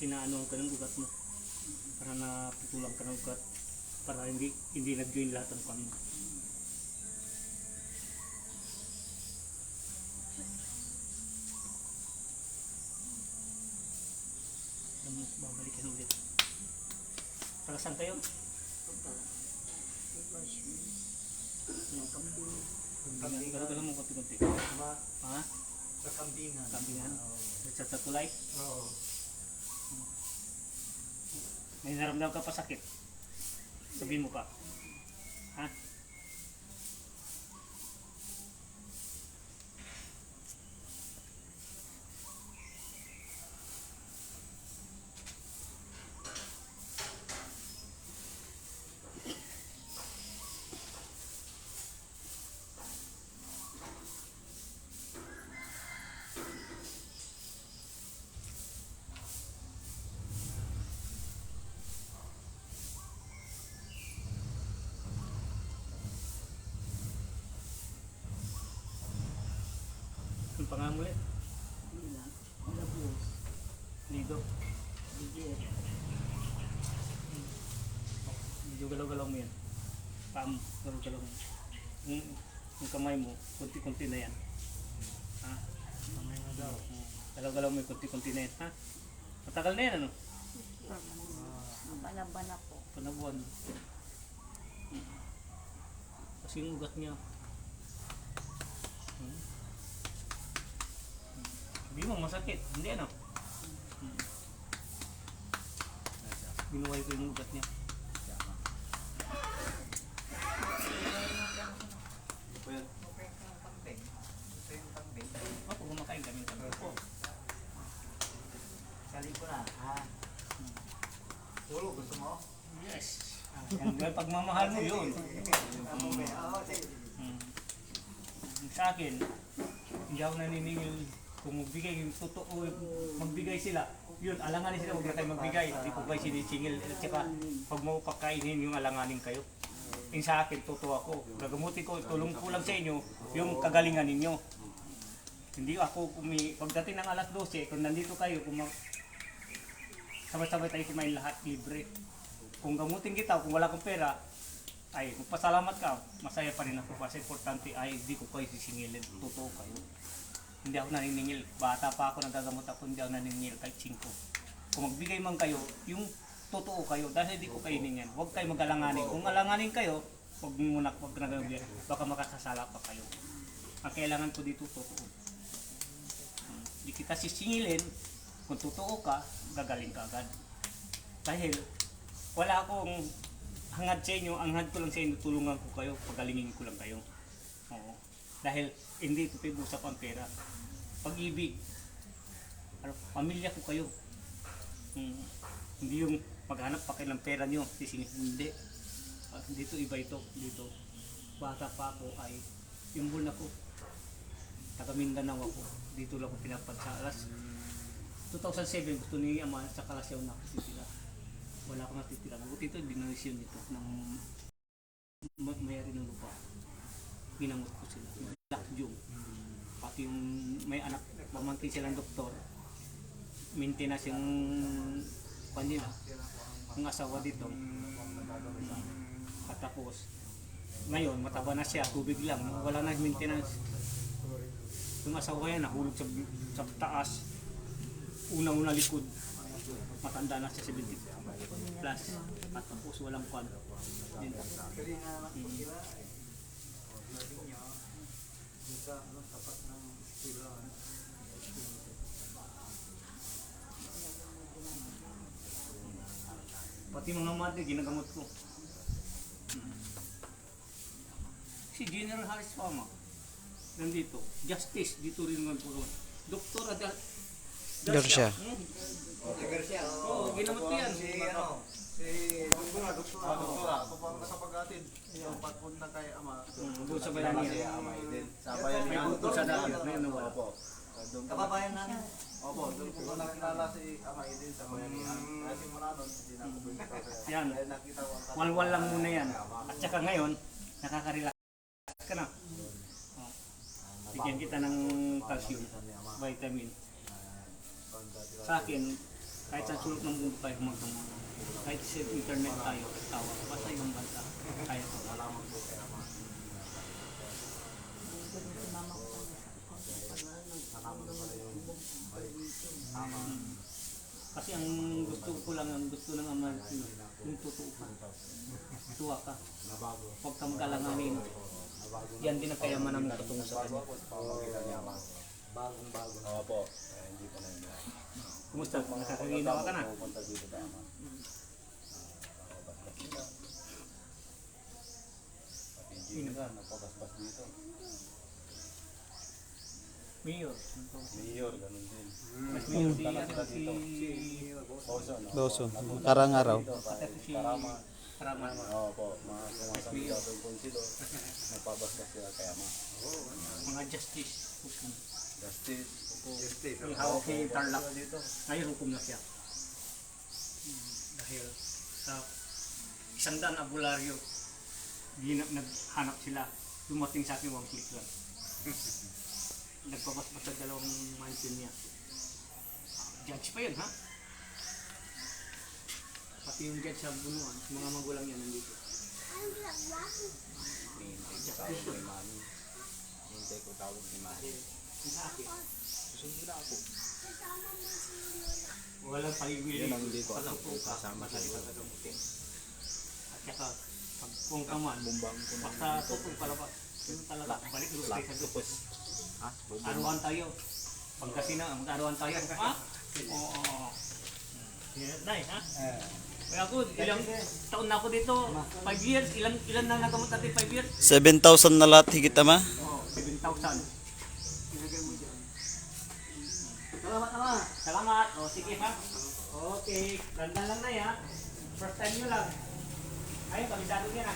inaano ka ng ugat mo. Para naputulang ka ng ugat. Para hindi nag-join lahat ng kwan mo. Babalikan ulit. Para saan kayo? Kambingan. Gano'n mo konti-konti. Ha? Sa kambingan. Kambingan? Sa tulay? Oo. May naramdam ka pa sakit? Sabihin mo pa. Ha? Ang pangalan ulit? Lido. Medyo galaw-galaw mo yan. Pam, galaw-galaw mo. Yung kamay mo, kunti-kunti na yan. Ha? Kamay na daw. Galaw-galaw mo yung kunti-kunti na yan. Ha? Matagal na yan ano? Balaban na po. Panabuan. Kasi yung ugat niya. Hindi mo masakit, hindi ano? Binuhay ko yung ugat niya. Ito yung kambing. Ito yung kambing. Ako kumakain kami ng po. Kali ko na. Puro, gusto mo? Yes. Yan, pagmamahal mo yun. Sa akin, hindi ako naniningil. Kung magbigay yung totoo, magbigay sila, yun, alanganin sila, huwag na tayo magbigay. Hindi ko kayo sinisingil. At saka, pag mo pagkainin yung alanganin kayo. Yung sa akin, totoo ako. Gagamutin ko, tulong ko lang sa inyo, yung kagalingan ninyo. Hindi ako, pagdating ng alas 12, kung nandito kayo, sabay-sabay tayo kumain lahat, libre. Kung gamutin kita, kung wala kang pera, ay, magpasalamat ka, masaya pa rin ako. Kasi importante ay, hindi ko kayo sisingilin. Totoo kayo. Hindi ako naniningil. Bata pa ako, nagagamot ako, hindi ako naniningil kahit 5. Kung magbigay man kayo, yung totoo kayo, dahil hindi ko kayo ningin. Huwag kayo mag-alanganin. Kung alanganin kayo, huwag nagagawin. Baka makasasala pa kayo. Ang kailangan ko dito, totoo. Hindi kita sisingilin. Kung totoo ka, gagaling ka agad. Dahil wala akong hangad sa inyo, ang hangad ko lang sa inyo, tulungan ko kayo, pagalingin ko lang kayo. Oo. Dahil hindi ito pinag-usap ang pera. Pag-ibig. Pamilya ko kayo. Hindi yung maghanap pa kayo ng pera nyo. Hindi. Dito iba ito. Dito. Bata pa ako ay yung bull ako. Taga Mindanao ako. Dito lang ako pinapagsalas. 2007 gusto ni Ama sa Kalasyaw na ako titira. Wala akong natitira. Buti ito, dinanisyon nito ng mayari ng lupa. Ginamot ko sila. Lakjong. Pati yung may anak, pamangkin silang doktor. Maintenance yung kanila. Ang asawa dito. At tapos, ngayon, mataba na siya, tubig lang. Wala na maintenance. Yung asawa yan, nahulog sa taas. Una-una likod. Matanda na siya 70 plus. At tapos walang kwan. Tapat ng silahan. Pati mga mati, ginagamot ko. Si General Harris Fama, nandito. Justice, dito rin naman po. Doktor Garcia. Garcia. Oo, ginamot ko yan. Si Doktora. Doktora. Ako pang nakapag-atid. Yung pagpunta kay Ama. Doon sa bayan niya. Sa bayan May niya. bukod sa dati, may nawala. Opo. Kababayan namin. Opo, doon ko nakilala si Ama Idin sa bayan niya. Kasi mula nun, hindi na ako bumita. Yan. Dahil nakita ko ang Walwal lang muna yan. At saka ngayon, nakaka-relax ka na. Bigyan kita ng calcium, vitamin. Sa akin, Kahit sa sulok ng mundo tayo magtama. Kahit sa internet tayo, tawa. Basta yung banta. Kaya ko. Salamat po kay Ama. Salamat pala yung Ama. Kasi ang gusto ko lang, ang gusto ng ama, yung totoo ka. Tuwa ka. Nabago. Huwag ka mag-alanganin. Yan din ang kayamanan mo patungo sa kanya. Pamagitan niya Ama. Bagong-bago. Opo. Hindi pa na yun. Kumusta? Nakakaginawa ka na? Pupunta dito ba, Ama? Sino ka? Napabasbas dito. Mayor. Mayor, ganun din. Mas mayor si, ano, si... Oso, no? Dawson. Karang araw. Pati si... Karama. Karaman. Opo, mga sumasabi sa konsilo. Napabasbas sila kay Ama. Mga justice. Hukum. Justice. May hawak si Tarlac dito. Ngayon hukom na siya. Dahil sa 100 abularyo, naghanap sila. Dumating sa akin 1 click lang. Nagpapaspas sa 2 mansion niya. Judge pa yun, ha? Pati yung judge sa bunuan, mga magulang niya nandito. Tawag ni Mami. Hintay ko tawag ni Mami. Sa akin, Susunod na ako. walang pagigwili. Yun ang hindi ko alam Pagkapo kung ka, kasama sa iyo. pagkagamutin. At saka, pag kung kaman, Bumbang ko na. basta tutong palabas. Yung talaga, balik ulit tayo sa Diyos. Ha? Aruan tayo. Pagkasina, mag-aruan tayo. Ha? Oo. Nice, ha? Kaya ako, ilang taon na ako dito. 5 years. Ilan na nagamot natin 5 years? 7,000 na lahat higit, Ama. Oo, 7,000. Ilagay mo dyan. Salamat Ama. Salamat. O, sige ha. Okay. Landan lang na ya. First time nyo lang. Ayun, kabisado niya na.